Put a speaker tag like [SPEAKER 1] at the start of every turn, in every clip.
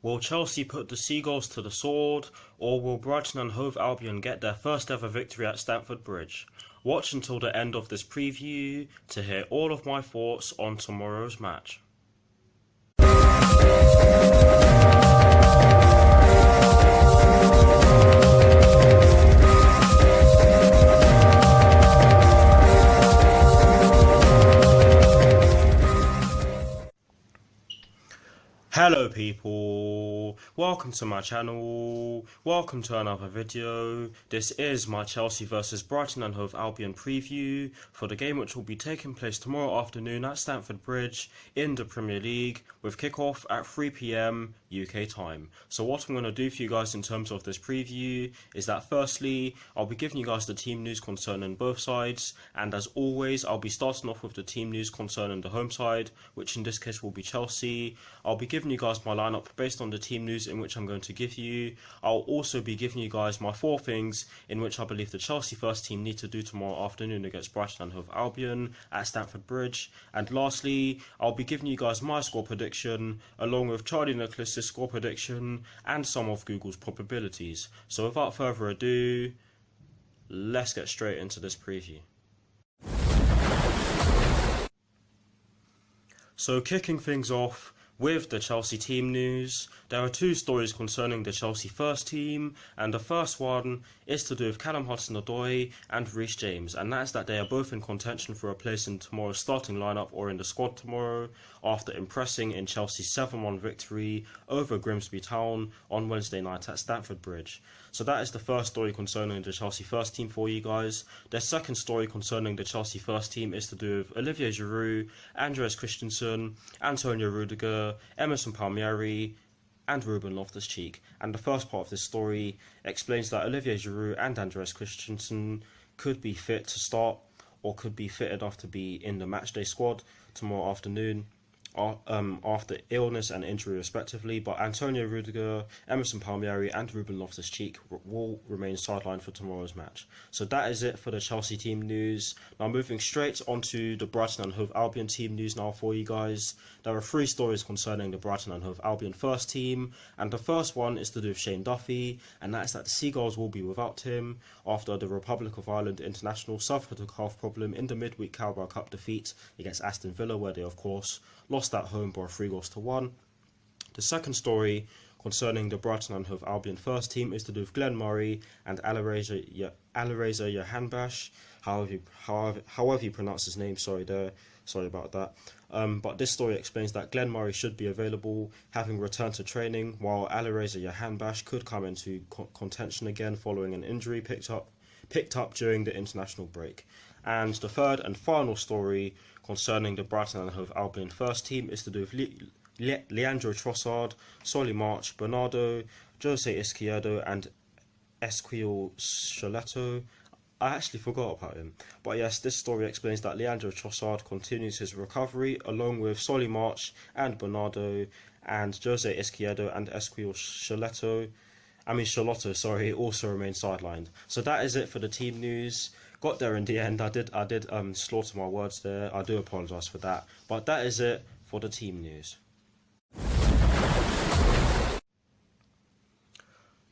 [SPEAKER 1] Will Chelsea put the Seagulls to the sword, or will Brighton and Hove Albion get their first ever victory at Stamford Bridge? Watch until the end of this preview to hear all of my thoughts on tomorrow's match. Hello people, welcome to my channel, welcome to another video. This is my Chelsea vs Brighton and Hove Albion preview for the game which will be taking place tomorrow afternoon at Stamford Bridge in the Premier League with kickoff at 3 PM UK time. So what I'm going to do for you guys in terms of this preview is that firstly, I'll be giving you guys the team news concerning both sides, and as always I'll be starting off with the team news concerning the home side, which in this case will be Chelsea. I'll be giving you guys my lineup based on the team news in which I'm going to give you. I'll also be giving you guys my 4 things in which I believe the Chelsea first team need to do tomorrow afternoon against Brighton and Hove Albion at Stamford Bridge. And lastly, I'll be giving you guys my score prediction along with Charlie Nicholas's score prediction and some of Google's probabilities. So without further ado, let's get straight into this preview. So kicking things off with the Chelsea team news, there are 2 stories concerning the Chelsea first team, and the first one is to do with Callum Hudson-Odoi and Reece James, and that's that they are both in contention for a place in tomorrow's starting lineup or in the squad tomorrow after impressing in Chelsea's 7-1 victory over Grimsby Town on Wednesday night at Stamford Bridge. So that is the first story concerning the Chelsea first team for you guys. The second story concerning the Chelsea first team is to do with Olivier Giroud, Andreas Christensen, Antonio Rudiger, Emerson Palmieri and Ruben Loftus-Cheek. And the first part of this story explains that Olivier Giroud and Andreas Christensen could be fit to start or could be fit enough to be in the matchday squad tomorrow afternoon after illness and injury respectively, but Antonio Rudiger, Emerson Palmieri and Ruben Loftus-Cheek will remain sidelined for tomorrow's match. So that is it for the Chelsea team news. Now moving straight onto the Brighton and Hove Albion team news now for you guys. There are 3 stories concerning the Brighton and Hove Albion first team, and the first one is to do with Shane Duffy, and that's that the Seagulls will be without him after the Republic of Ireland international suffered a calf problem in the midweek Carabao Cup defeat against Aston Villa, where they of course lost at home by 3-1. The second story concerning the Brighton and Hove Albion first team is to do with Glenn Murray and Alireza Jahanbakhsh, however you pronounce his name, sorry about that. But this story explains that Glenn Murray should be available, having returned to training, while Alireza Jahanbakhsh could come into contention again following an injury picked up during the international break. And the third and final story concerning the Brighton and Hove Albion first team is to do with Leandro Trossard, Solly March, Bernardo, Jose Izquierdo and Ezequiel Schelotto. I actually forgot about him. But yes, this story explains that Leandro Trossard continues his recovery along with Solly March and Bernardo, and Jose Izquierdo and Ezequiel Schelotto also remain sidelined. So that is it for the team news. Got there in the end. I did slaughter my words there. I do apologise for that. But that is it for the team news.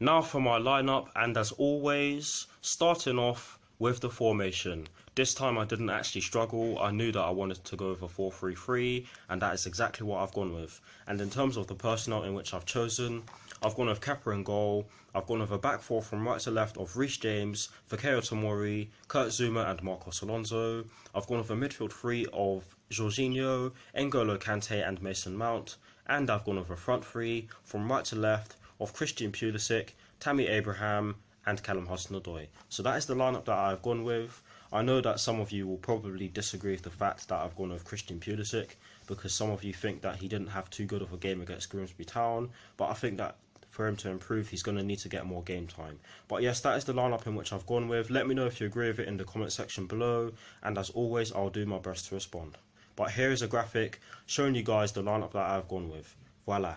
[SPEAKER 1] Now for my lineup, and as always, starting off with the formation. This time I didn't actually struggle. I knew that I wanted to go with a 4-3-3, and that is exactly what I've gone with. And in terms of the personnel in which I've chosen, I've gone with Kepa in goal. I've gone with a back 4 from right to left of Reece James, Fikayo Tomori, Kurt Zouma and Marcos Alonso. I've gone with a midfield 3 of Jorginho, N'Golo Kante and Mason Mount. And I've gone with a front 3 from right to left of Christian Pulisic, Tammy Abraham and Callum Hudson-Odoi. So that is the lineup that I've gone with. I know that some of you will probably disagree with the fact that I've gone with Christian Pulisic, because some of you think that he didn't have too good of a game against Grimsby Town, but I think that for him to improve, he's going to need to get more game time. But yes, that is the lineup in which I've gone with. Let me know if you agree with it in the comment section below, and as always, I'll do my best to respond. But here is a graphic showing you guys the lineup that I've gone with. Voila.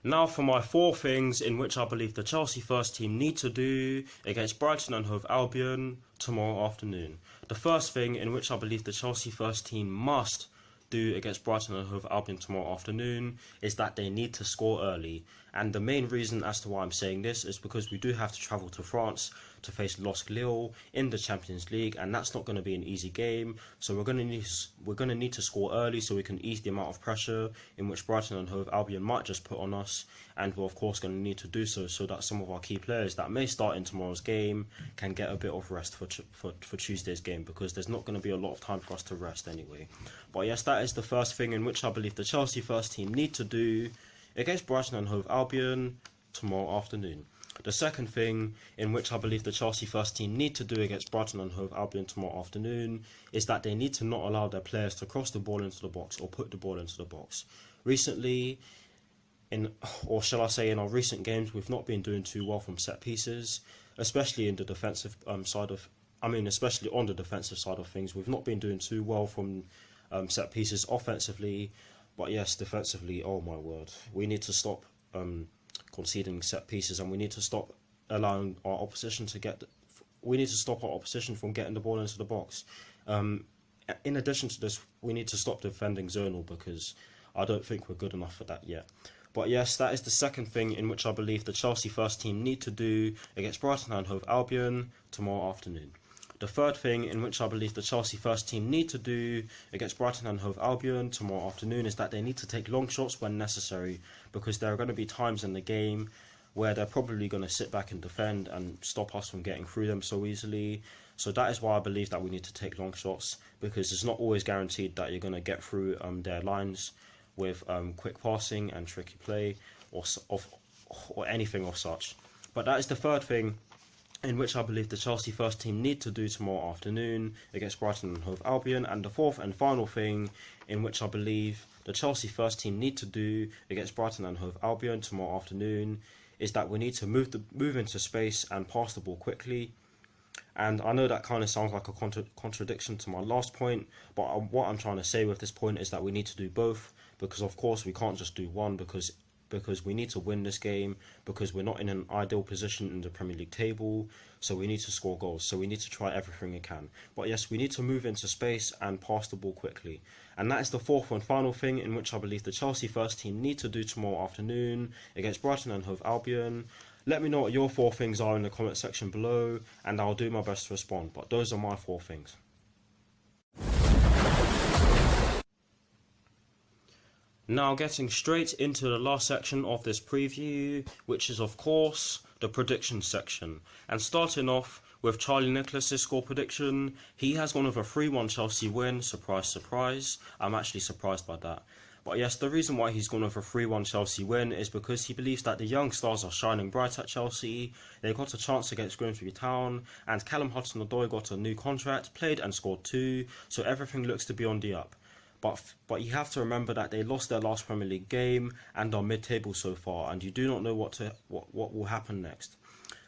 [SPEAKER 1] Now for my 4 things in which I believe the Chelsea first team need to do against Brighton and Hove Albion tomorrow afternoon. The first thing in which I believe the Chelsea first team must do against Brighton and Hove Albion tomorrow afternoon is that they need to score early. And the main reason as to why I'm saying this is because we do have to travel to France to face LOSC Lille in the Champions League, and that's not going to be an easy game. So we're going to need to score early so we can ease the amount of pressure in which Brighton and Hove Albion might just put on us, and we're of course going to need to do so that some of our key players that may start in tomorrow's game can get a bit of rest for Tuesday's game, because there's not going to be a lot of time for us to rest anyway. But yes, that is the first thing in which I believe the Chelsea first team need to do against Brighton and Hove Albion tomorrow afternoon. The second thing in which I believe the Chelsea first team need to do against Brighton and Hove Albion tomorrow afternoon is that they need to not allow their players to cross the ball into the box or put the ball into the box. Recently, or shall I say in our recent games, we've not been doing too well from set pieces, especially in the defensive especially on the defensive side of things. We've not been doing too well from set pieces offensively, but yes, defensively, oh my word, we need to stop conceding set pieces, and we need to stop allowing our opposition we need to stop our opposition from getting the ball into the box. In addition to this, we need to stop defending zonal, because I don't think we're good enough for that yet. But yes, that is the second thing in which I believe the Chelsea first team need to do against Brighton and Hove Albion tomorrow afternoon. The third thing in which I believe the Chelsea first team need to do against Brighton and Hove Albion tomorrow afternoon is that they need to take long shots when necessary, because there are going to be times in the game where they're probably going to sit back and defend and stop us from getting through them so easily. So that is why I believe that we need to take long shots, because it's not always guaranteed that you're going to get through their lines with quick passing and tricky play or anything of such. But that is the third thing in which I believe the Chelsea first team need to do tomorrow afternoon against Brighton and Hove Albion. And the fourth and final thing in which I believe the Chelsea first team need to do against Brighton and Hove Albion tomorrow afternoon is that we need to move into space and pass the ball quickly. And I know that kind of sounds like a contradiction to my last point, but what I'm trying to say with this point is that we need to do both, because of course we can't just do one, because we need to win this game, because we're not in an ideal position in the Premier League table, so we need to score goals, so we need to try everything we can. But yes, we need to move into space and pass the ball quickly. And that is the fourth and final thing in which I believe the Chelsea first team need to do tomorrow afternoon against Brighton and Hove Albion. Let me know what your 4 things are in the comment section below, and I'll do my best to respond, but those are my 4 things. Now getting straight into the last section of this preview, which is of course the prediction section. And starting off with Charlie Nicholas's score prediction, he has gone with a 3-1 Chelsea win. Surprise, surprise. I'm actually surprised by that. But yes, the reason why he's gone with a 3-1 Chelsea win is because he believes that the young stars are shining bright at Chelsea. They got a chance against Grimsby Town, and Callum Hudson-Odoi got a new contract, played and scored 2, so everything looks to be on the up. But you have to remember that they lost their last Premier League game and are mid-table so far, and you do not know what will happen next.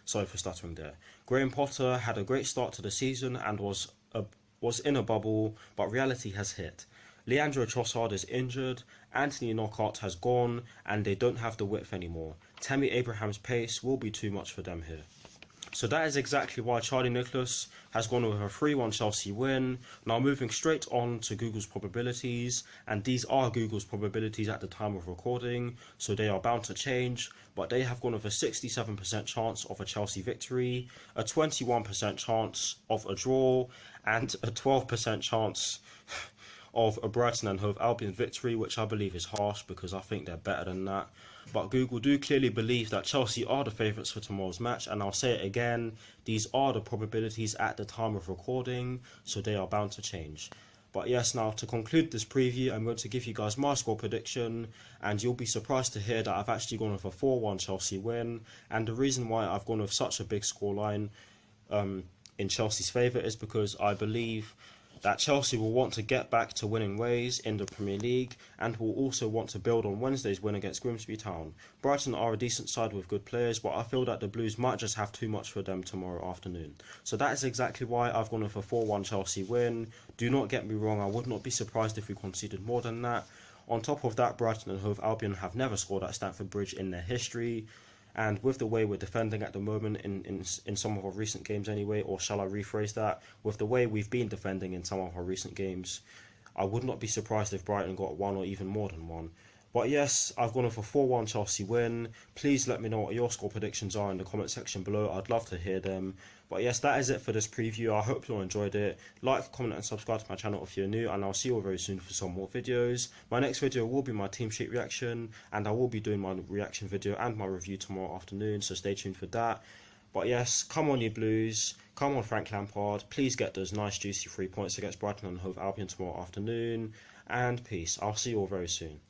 [SPEAKER 1] Sorry for stuttering there. Graham Potter had a great start to the season and was in a bubble, but reality has hit. Leandro Trossard is injured, Anthony Knockaert has gone, and they don't have the width anymore. Tammy Abraham's pace will be too much for them here. So that is exactly why Charlie Nicholas has gone with a 3-1 Chelsea win. Now moving straight on to Google's probabilities, and these are Google's probabilities at the time of recording, so they are bound to change, but they have gone with a 67% chance of a Chelsea victory, a 21% chance of a draw, and a 12% chance of a Brighton and Hove Albion victory, which I believe is harsh because I think they're better than that. But Google do clearly believe that Chelsea are the favourites for tomorrow's match, and I'll say it again, these are the probabilities at the time of recording, so they are bound to change. But yes, now to conclude this preview, I'm going to give you guys my score prediction, and you'll be surprised to hear that I've actually gone with a 4-1 Chelsea win, and the reason why I've gone with such a big scoreline in Chelsea's favour is because I believe that Chelsea will want to get back to winning ways in the Premier League and will also want to build on Wednesday's win against Grimsby Town. Brighton are a decent side with good players, but I feel that the Blues might just have too much for them tomorrow afternoon. So that is exactly why I've gone with a 4-1 Chelsea win. Do not get me wrong, I would not be surprised if we conceded more than that. On top of that, Brighton and Hove Albion have never scored at Stamford Bridge in their history. And with the way we're defending at the moment in some of our recent games anyway, or shall I rephrase that, with the way we've been defending in some of our recent games, I would not be surprised if Brighton got one or even more than one. But yes, I've gone for a 4-1 Chelsea win. Please let me know what your score predictions are in the comment section below. I'd love to hear them. But yes, that is it for this preview. I hope you all enjoyed it. Like, comment and subscribe to my channel if you're new, and I'll see you all very soon for some more videos. My next video will be my team sheet reaction, and I will be doing my reaction video and my review tomorrow afternoon, so stay tuned for that. But yes, come on you Blues, come on Frank Lampard, please get those nice juicy 3 points against Brighton and Hove Albion tomorrow afternoon, and peace. I'll see you all very soon.